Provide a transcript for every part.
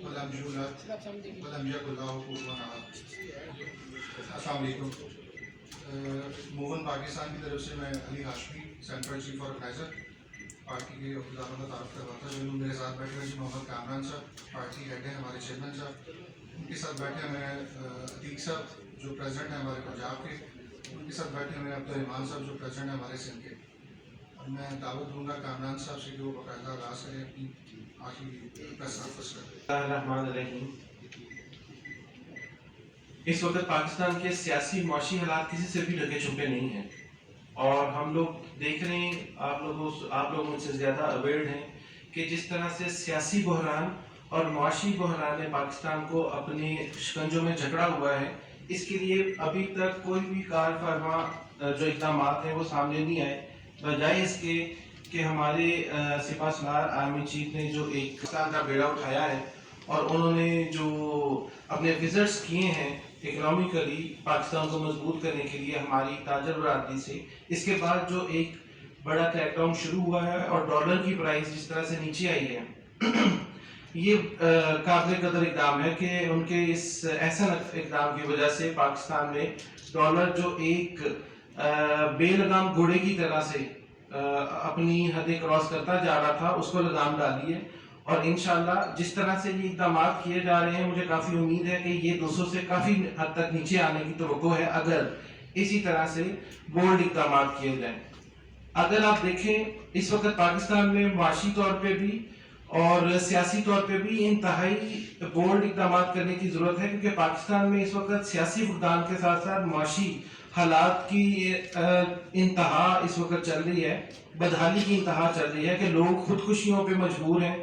ولم يولد ولم يكن له كفوا احد. السلام علیکم. موہن پاکستان کی طرف سے میں Ali Hashmi central chief organiser party کے عہدیداروں کا تعارف کرواتا ہوں. میرے ساتھ بیٹھے ہیں جی محمد کامران صاحب، پارٹی ہیڈ ہیں ہمارے چیئرمین صاحب. ان کے ساتھ بیٹھے ہیں عتیق صاحب جو پریزیڈنٹ ہیں ہمارے پنجاب کے. ان کے ساتھ بیٹھے ہیں عبدالرحمان صاحب جو پریزیڈنٹ ہیں ہمارے سندھ کے. اور میں دعوت دوں گا کامران صاحب سے کہ وہ باقاعدہ آغاز کریں اپنی آخری پریس کانفرنس کریں. الرحمن الرحیم. اس وقت پاکستان کے سیاسی معاشی حالات کسی سے بھی ڈھکے چھپے نہیں ہیں، اور ہم لوگ دیکھ رہے ہیں، آپ لوگ مجھ سے زیادہ اویئرڈ ہیں کہ جس طرح سے سیاسی بحران اور معاشی بحران نے پاکستان کو اپنے شکنجوں میں جکڑا ہوا ہے. اس کے لیے ابھی تک کوئی بھی کار فرما جو اقدامات ہیں وہ سامنے نہیں آئے، بجائے اس کے کہ ہمارے سپاہ سالار آرمی چیف نے جو ایک پاکستان کا بیڑا اٹھایا ہے اور انہوں نے جو اپنے وزٹس کیے ہیں اکنامکلی پاکستان کو مضبوط کرنے کے لیے ہماری تاجر برادری سے، اس کے بعد جو ایک بڑا کریک ڈاؤن شروع ہوا ہے اور ڈالر کی پرائس جس طرح سے نیچے آئی ہے، یہ قابل قدر اقدام ہے کہ ان کے اس احسن اقدام کی وجہ سے پاکستان میں ڈالر جو ایک بے لگام گھوڑے کی طرح سے اپنی حدیں کراس کرتا جا رہا تھا، اس کو لگام ڈالی ہے. اور انشاءاللہ جس طرح سے یہ اقدامات کیے جا رہے ہیں، مجھے کافی امید ہے کہ یہ 200 سے کافی حد تک نیچے آنے کی توقع ہے اگر اسی طرح سے بولڈ اقدامات کیے جائیں. اگر آپ دیکھیں اس وقت پاکستان میں معاشی طور پہ بھی اور سیاسی طور پہ بھی انتہائی بولڈ اقدامات کرنے کی ضرورت ہے، کیونکہ پاکستان میں اس وقت سیاسی فقدان کے ساتھ ساتھ معاشی حالات کی انتہا اس وقت چل رہی ہے، بدحالی کی انتہا چل رہی ہے کہ لوگ خودکشیوں پہ مجبور ہیں.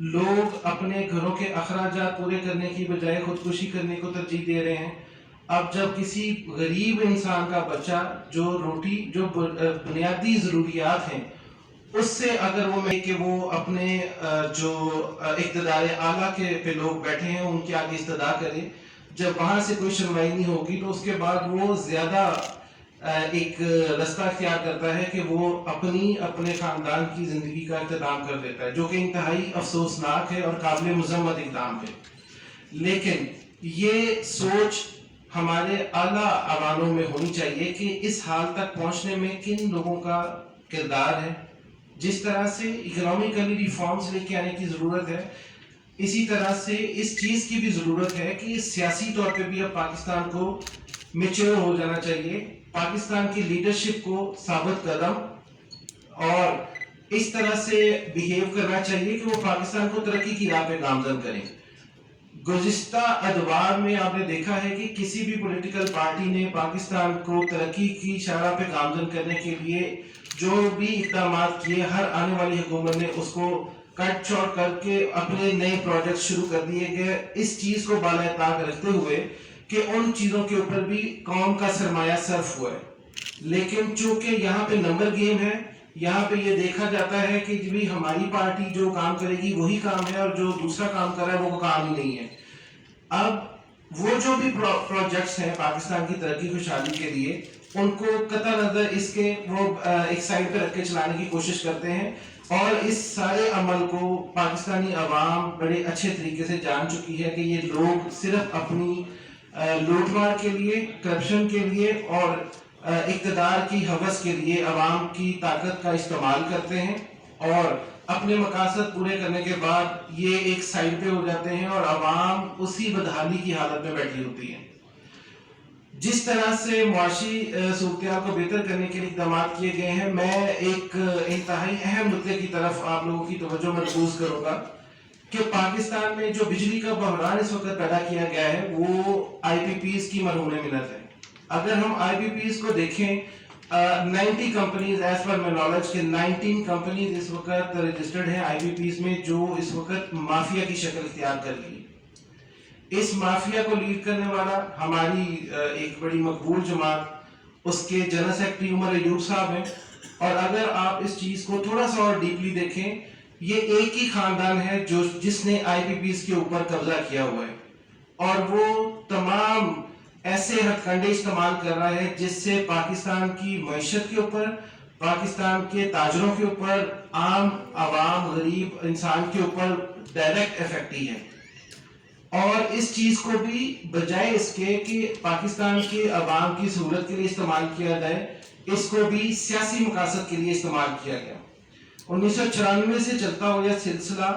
لوگ اپنے گھروں کے اخراجات پورے کرنے کی بجائے خودکشی کرنے کو ترجیح دے رہے ہیں. اب جب کسی غریب انسان کا بچہ جو روٹی جو بنیادی ضروریات ہیں اس سے اگر وہ اپنے جو اقتدار اعلیٰ کے پہ لوگ بیٹھے ہیں ان کے آگے استدعا کرے، جب وہاں سے کوئی سنوائی نہیں ہوگی تو اس کے بعد وہ زیادہ ایک رستہ اختیار کرتا ہے کہ وہ اپنے خاندان کی زندگی کا اختتام کر دیتا ہے، جو کہ انتہائی افسوسناک ہے اور قابل مذمت اقدام ہے. لیکن یہ سوچ ہمارے اعلیٰ عواموں میں ہونی چاہیے کہ اس حال تک پہنچنے میں کن لوگوں کا کردار ہے. جس طرح سے اکنامکلی ریفارمز لے کے آنے کی ضرورت ہے، اسی طرح سے اس چیز کی بھی ضرورت ہے کہ سیاسی طور پہ بھی اب پاکستان کو میچور ہو جانا چاہیے. پاکستان کی لیڈرشپ کو ثابت قدم اور اس طرح سے بیہیو کرنا چاہیے کہ وہ پاکستان کو ترقی کی راہ پہ گامزن کریں. گزشتہ ادوار میں آپ نے دیکھا ہے کہ کسی بھی پولیٹیکل پارٹی نے پاکستان کو ترقی کی شاہراہ پہ گامزن کرنے کے لیے جو بھی اقدامات کیے، ہر آنے والی حکومت نے اس کو کٹ چوٹ کر کے اپنے نئے پروجیکٹ شروع کر دیے گئے، اس چیز کو بالائے طاق رکھتے ہوئے کہ ان چیزوں کے اوپر بھی قوم کا سرمایہ صرف ہوا ہے. لیکن چونکہ یہاں پہ نمبر گیم ہے، یہاں پہ یہ دیکھا جاتا ہے کہ بھی ہماری پارٹی جو کام کرے گی وہی کام ہے اور جو دوسرا کام کر رہا ہے وہ کام ہی نہیں ہے. اب وہ جو بھی پروجیکٹس ہیں پاکستان کی ترقی خوشحالی کے لیے، ان کو قطع نظر اس کے وہ ایک سائڈ پہ رکھ کے چلانے کی کوشش کرتے ہیں، اور اس سارے عمل کو پاکستانی عوام بڑے اچھے طریقے سے جان چکی ہے کہ یہ لوگ صرف اپنی لوٹ مار کے لیے، کرپشن کے لیے اور اقتدار کی ہوس کے لیے عوام کی طاقت کا استعمال کرتے ہیں، اور اپنے مقاصد پورے کرنے کے بعد یہ ایک سائڈ پہ ہو جاتے ہیں اور عوام اسی بدحالی کی حالت میں بیٹھی ہوتی ہے. جس طرح سے معاشی صورتحال کو بہتر کرنے کے لیے اقدامات کیے گئے ہیں، میں ایک انتہائی اہم نقطے کی طرف آپ لوگوں کی توجہ مرکوز کروں گا کہ پاکستان میں جو بجلی کا بحران اس وقت پیدا کیا گیا ہے وہ آئی پی پیز کی مرہون منت ہے. اگر ہم آئی پی پیز کو دیکھیں، 90 companies as per my knowledge کے 19 کمپنیز اس وقت رجسٹرڈ ہیں آئی پی پیز میں، جو اس وقت مافیا کی شکل اختیار کر لی. اس مافیا کو لیڈ کرنے والا ہماری ایک بڑی مقبول جماعت، اس کے جنرل سیکرٹری عمر ایوب صاحب ہیں. اور اگر آپ اس چیز کو تھوڑا سا اور ڈیپلی دیکھیں، یہ ایک ہی خاندان ہے جس نے آئی پی پیز کے اوپر قبضہ کیا ہوا ہے، اور وہ تمام ایسے ہتھ کنڈے استعمال کر رہا ہے جس سے پاکستان کی معیشت کے اوپر، پاکستان کے تاجروں کے اوپر، عام عوام غریب انسان کے اوپر ڈائریکٹ افیکٹ ہی ہے. اور اس چیز کو بھی بجائے اس کے کہ پاکستان کے عوام کی سہولت کے لیے استعمال کیا جائے, اس کو بھی سیاسی مقاصد کے لیے استعمال کیا گیا. 1994 سے چلتا ہوا یہ سلسلہ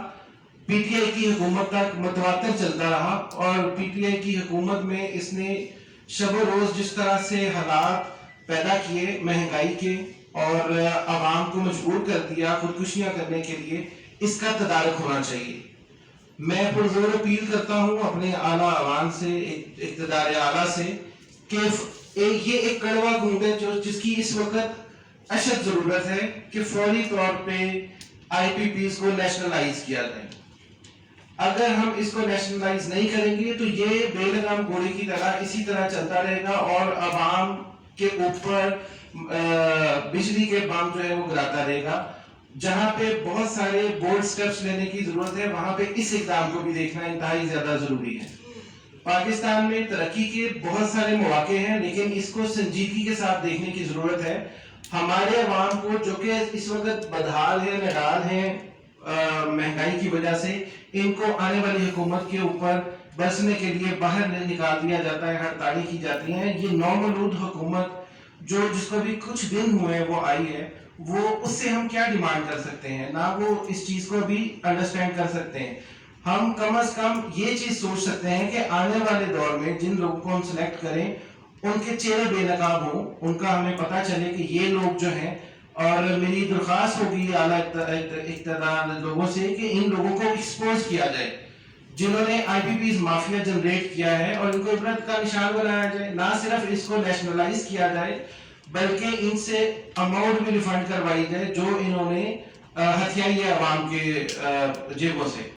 پی ٹی آئی کی حکومت تک متواتر چلتا رہا, اور پی ٹی آئی کی حکومت میں اس نے شب و روز جس طرح سے حالات پیدا کیے مہنگائی کے اور عوام کو مجبور کر دیا خودکشیاں کرنے کے لیے, اس کا تدارک ہونا چاہیے. میں پرزور اپیل کرتا ہوں اپنے اعلیٰ عوام سے, اقتدار اعلیٰ سے, کہ یہ ایک کڑوا گھونٹ ہے جس کی اس وقت اشد ضرورت ہے کہ فوری طور پہ آئی پی پیز کو نیشنلائز کیا جائے. اگر ہم اس کو نیشنلائز نہیں کریں گے تو یہ بے لگام گھوڑے کی طرح اسی طرح چلتا رہے گا, اور عوام کے اوپر بجلی کے بم جو ہے وہ گراتا رہے گا. جہاں پہ بہت سارے بولڈ سٹیپس لینے کی ضرورت ہے, وہاں پہ اس اقدام کو بھی دیکھنا انتہائی زیادہ ضروری ہے. پاکستان میں ترقی کے بہت سارے مواقع ہیں, لیکن اس کو سنجیدگی کے ساتھ دیکھنے کی ضرورت ہے. ہمارے عوام کو جو کہ اس وقت بدحال ہے, نڈال ہیں مہنگائی کی وجہ سے, ان کو آنے والی حکومت کے اوپر برسنے کے لیے باہر نکال دیا جاتا ہے, ہڑتالیں کی جاتی ہیں. یہ نومولود حکومت جس کو بھی کچھ دن ہوئے وہ آئی ہے, وہ اس سے ہم کیا ڈیمانڈ کر سکتے ہیں؟ نہ وہ اس چیز کو بھی انڈرسٹینڈ کر سکتے ہیں. ہم کم از کم یہ چیز سوچ سکتے ہیں کہ آنے والے دور میں جن لوگوں کو ہم سلیکٹ کریں ان کے چہرے بے نقاب ہوں, ان کا ہمیں پتہ چلے کہ یہ لوگ جو ہیں. اور میری درخواست ہوگی اعلیٰ اقتدار لوگوں سے کہ ان لوگوں کو ایکسپوز کیا جائے جنہوں نے آئی پی پیز مافیا جنریٹ کیا ہے, اور ان کو عبرت کا نشان بنایا جائے. نہ صرف اس کو نیشنلائز کیا جائے بلکہ ان سے اماؤنٹ بھی ریفنڈ کروائی جائے جو انہوں نے ہتھیائی ہے عوام کے جیبوں سے.